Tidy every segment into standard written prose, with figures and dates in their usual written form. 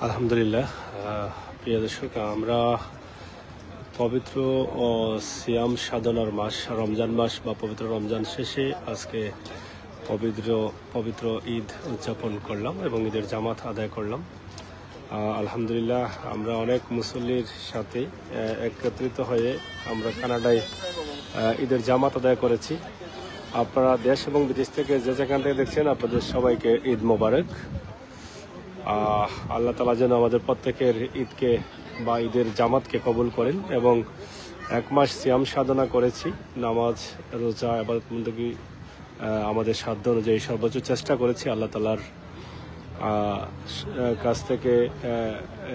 আলহামদুলিল্লাহ। প্রিয় দর্শক, আমরা পবিত্র ও সিয়াম সাধনার মাস রমজান মাস বা পবিত্র রমজান শেষে আজকে পবিত্র ঈদ উদযাপন করলাম এবং ঈদের জামাত আদায় করলাম। আলহামদুলিল্লাহ, আমরা অনেক মুসল্লির সাথে একত্রিত হয়ে আমরা কানাডায় ঈদের জামাত আদায় করেছি। আপনারা দেশ এবং বিদেশ থেকে যে যেখান থেকে দেখছেন, আপনাদের সবাইকে ঈদ মোবারক। আল্লাহ তাআলা যেন আমাদের প্রত্যেকের ঈদকে বা ঈদের জামাতকে কবুল করেন এবং এক মাস সিয়াম সাধনা করেছি, নামাজ রোজা ইবাদত বন্দেগী আমাদের সাধ্য অনুযায়ী সর্বোচ্চ চেষ্টা করেছি আল্লাহ তাআলার কাছ থেকে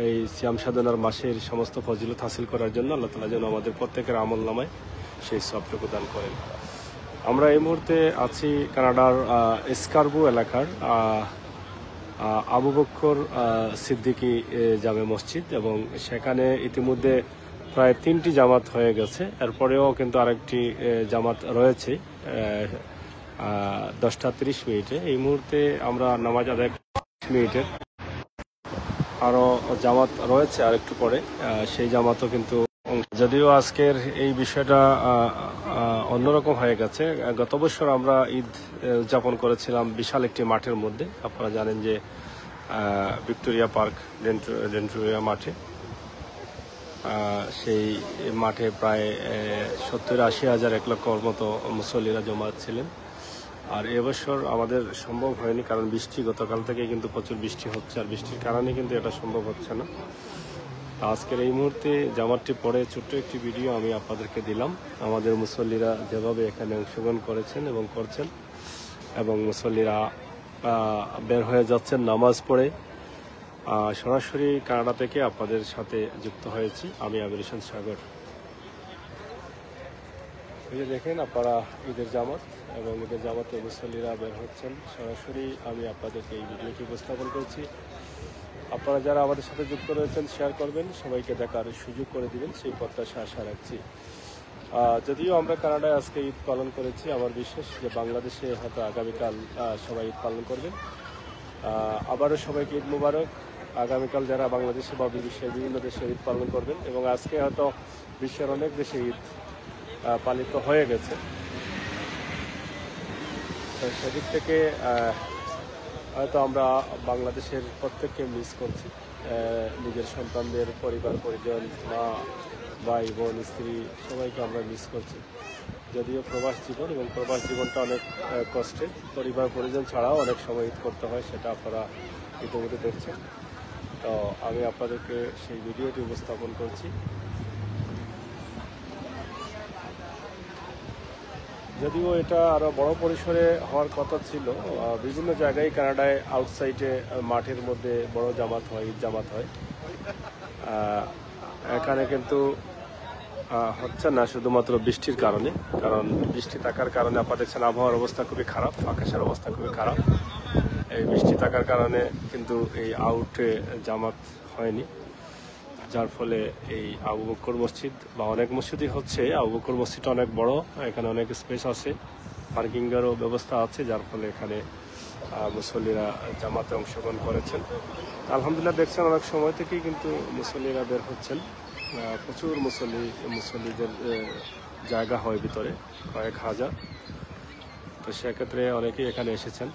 এই সিয়াম সাধনার মাসের সমস্ত ফজিলত হাসিল করার জন্য আল্লাহ তাআলা যেন আমাদের প্রত্যেকের আমল নামায় সেই সবটুকু দান করেন। আমরা এই মুহূর্তে আছি কানাডার স্কারবো এলাকার আবু বকর সিদ্দিকী জামে মসজিদ এবং সেখানে ইতিমধ্যে প্রায় 3টি জামাত হয়ে গেছে। এরপরেও কিন্তু আরেকটি জামাত রয়েছে 10টা 30 মিনিটে। এই মুহূর্তে আমরা নামাজ আদায় 30 মিনিটের আরও জামাত রয়েছে আরেকটু পরে, সেই জামাতও কিন্তু, যদিও আজকের এই বিষয়টা অন্যরকম হয়ে গেছে। গত বছর আমরা ঈদ উদযাপন করেছিলাম বিশাল একটি মাঠের মধ্যে। আপনারা জানেন যে ভিক্টোরিয়া পার্ক ডেন্টোরিয়া মাঠে, সেই মাঠে প্রায় 70-80 হাজার 1 লক্ষর মতো মুসল্লিরা জমায়েত ছিলেন। আর এবছর আমাদের সম্ভব হয়নি, কারণ বৃষ্টি, গতকাল থেকে কিন্তু প্রচুর বৃষ্টি হচ্ছে, আর বৃষ্টির কারণে কিন্তু এটা সম্ভব হচ্ছে না। আজকের এই মুহূর্তে জামাতটি পরে ছোট্ট একটি ভিডিও আমি আপনাদেরকে দিলাম। আমাদের মুসল্লিরা যেভাবে এখানে অংশগ্রহণ করেছেন এবং করছেন, এবং মুসল্লিরা বের হয়ে যাচ্ছেন নামাজ পড়ে। সরাসরি কানাডা থেকে আপনাদের সাথে যুক্ত হয়েছি আমি আমির হোসেন সাগর। এই যে দেখেন আপনারা ঈদের জামাত এবং ঈদের জামাতে মুসল্লিরা বের হচ্ছেন। সরাসরি আমি আপনাদেরকে এই ভিডিওটি উপস্থাপন করছি। আপনারা যারা আমাদের সাথে যুক্ত রয়েছেন শেয়ার করবেন, সবাইকে দেখার সুযোগ করে দিবেন, সেই প্রত্যাশা আশা রাখছি। যদিও আমরা কানাডায় আজকে ঈদ পালন করেছি, আমার বিশ্বাস যে বাংলাদেশে হয়তো আগামীকাল সবাই ঈদ পালন করবেন। আবারও সবাইকে ঈদ মুবারক। আগামীকাল যারা বাংলাদেশে বা বিশ্বের বিভিন্ন দেশে ঈদ পালন করবেন, এবং আজকে হয়তো বিশ্বের অনেক দেশে ঈদ পালিত হয়ে গেছে, তো সেদিক থেকে হয়তো আমরা বাংলাদেশের প্রত্যেককে মিস করছি। নিজের সন্তানদের, পরিবার পরিজন, মা ভাই বোন স্ত্রী সবাইকে আমরা মিস করছি। যদিও প্রবাস জীবন, এবং প্রবাস জীবনটা অনেক কষ্টের, পরিবার পরিজন ছাড়াও অনেক সময় ঈদ করতে হয়, সেটা আপনারা ইতিমধ্যে দেখছেন। তো আমি আপনাদেরকে সেই ভিডিওটি উপস্থাপন করছি। যদিও এটা আরও বড় পরিসরে হওয়ার কথা ছিল, বিভিন্ন জায়গায় কানাডায় আউটসাইডে মাঠের মধ্যে বড় জামাত হয়, ঈদ জামাত হয়। এখানে কিন্তু হচ্ছে না শুধুমাত্র বৃষ্টির কারণে, কারণ বৃষ্টি থাকার কারণে আপনারা দেখছেন আবহাওয়ার অবস্থা খুবই খারাপ, আকাশের অবস্থা খুবই খারাপ। এই বৃষ্টি থাকার কারণে কিন্তু এই আউটে জামাত হয়নি, যার ফলে এই আবু বকর মসজিদ বা অনেক মসজিদই হচ্ছে। আবু বকর মসজিদটা অনেক বড়, এখানে অনেক স্পেস আছে, পার্কিংয়েরও ব্যবস্থা আছে, যার ফলে এখানে মুসল্লিরা জামাতে অংশগ্রহণ করেছেন। আলহামদুলিল্লাহ, দেখছেন অনেক সময় থেকেই কিন্তু মুসল্লিরা বের হচ্ছেন। প্রচুর মুসল্লিদের জায়গা হয় ভিতরে, কয়েক হাজার। তো সেক্ষেত্রে অনেকেই এখানে এসেছেন।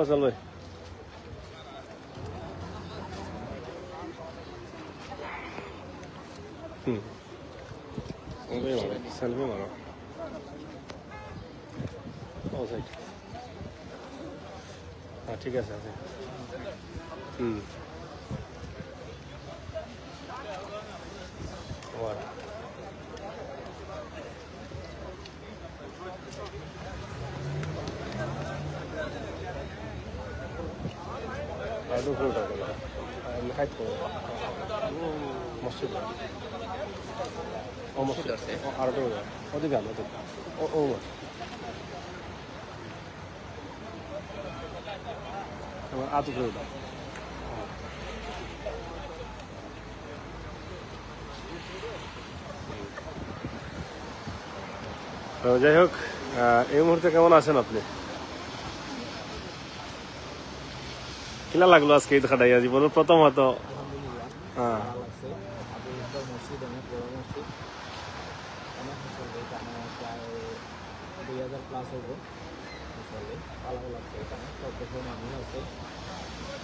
চল ভাই, সেলফি মারো। হ্যাঁ, ঠিক আছে। দুপুরটা করলো খাইত করবো মসজিদ মসজিদ আছে আর ওদিকে ও আদু করে তো যাই হোক, এই মুহূর্তে কেমন আছেন আপনি? কিলা লাগলো আজকে ঈদ খাটাইয়া জীবনের প্রথম হয়তো? হ্যাঁ,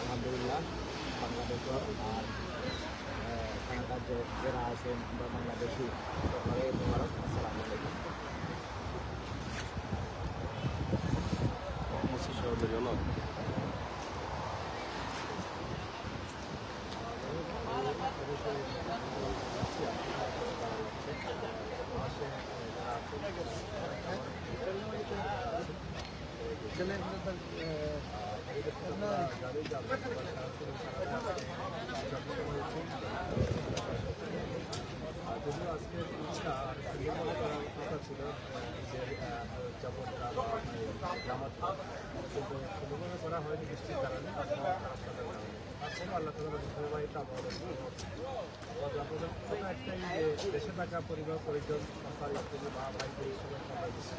আলহামদুলিল্লাহ বাংলাদেশের আর কানাডার যারা আছেন বা বাংলাদেশি সকলে মোবারক, আসসালামু আলাইকুম। যদিও আজকে ইচ্ছা কথা ছিল যে জামাত কিন্তু সেভাবে করা হয়নি বৃষ্টির কারণে আবহাওয়া খারাপ থাকার কারণে। তারপরে আল্লাহ তালা ধারাবাহিক আবহাওয়া একটাই যে দেশে থাকা পরিবার পরিজন সরকার স্কুলে বা ভাই পরিশ্রমের সবাই দিচ্ছে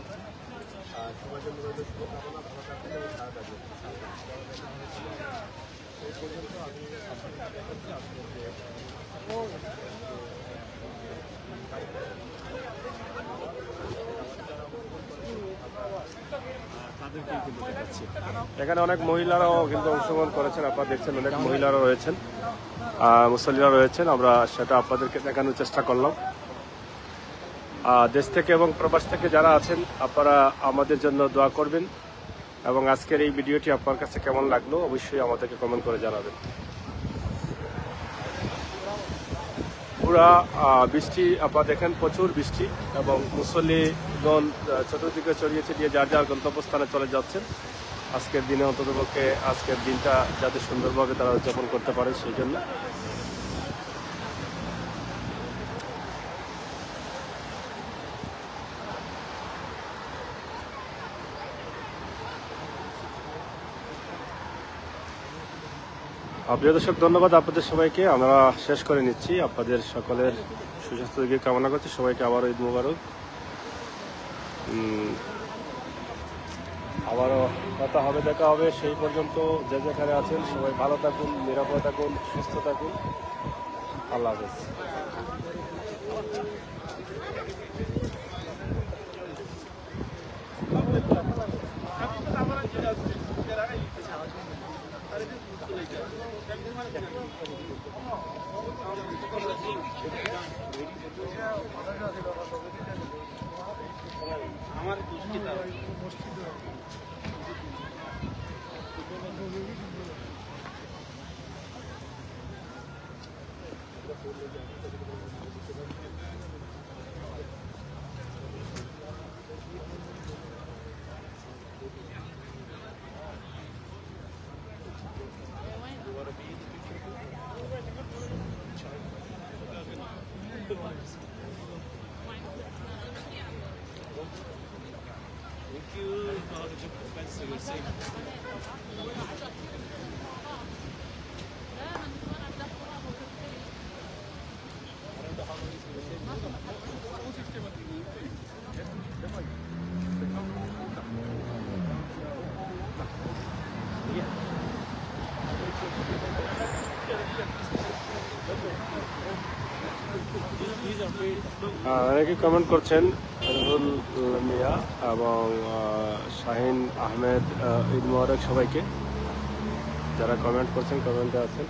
আর সমাজের মধ্যে শুভকামনা ভালো থাকবে এবং সারা থাকবে। এই পর্যন্ত আমি এখানে অনেক মহিলারাও কিন্তু অংশগ্রহণ করেছেন, আপনারা দেখছেন অনেক মহিলারা রয়েছেন, মুসল্লিরা রয়েছেন। আমরা সেটা আপনাদেরকে দেখানোর চেষ্টা করলাম। দেশ থেকে এবং প্রবাস থেকে যারা আছেন আপনারা আমাদের জন্য দোয়া করবেন এবং আজকের এই ভিডিওটি আপনার কাছে কেমন লাগলো অবশ্যই আমাদেরকে কমেন্ট করে জানাবেন। পুরা বৃষ্টি আপনারা দেখেন, প্রচুর বৃষ্টি এবং মুসল্লিগণ চতুর্দিকে ছড়িয়ে ছিটিয়ে যার যার গন্তব্যস্থানে চলে যাচ্ছেন। আজকের দিনে অন্ততপক্ষে আজকের দিনটা যাতে সুন্দরভাবে তারা উদযাপন করতে পারে সেই জন্য। প্রিয় দর্শক, ধন্যবাদ আপনাদের সবাইকে। আমরা শেষ করে নিচ্ছি। আপনাদের সকলের সুস্বাস্থ্য দিকে কামনা করছি। সবাইকে আবারও ঈদ মোবারক। আবারও কথা হবে, দেখা হবে। সেই পর্যন্ত যে যেখানে আছেন সবাই ভালো থাকুন, নিরাপদ থাকুন, সুস্থ থাকুন। আল্লাহ হাফেজ। অনেকে কমেন্ট করছেন, রুহুল মিয়া এবং শাহিন আহমেদ। ঈদ মোবারক সবাইকে। যারা কমেন্ট করছেন, কমেন্টে আছেন।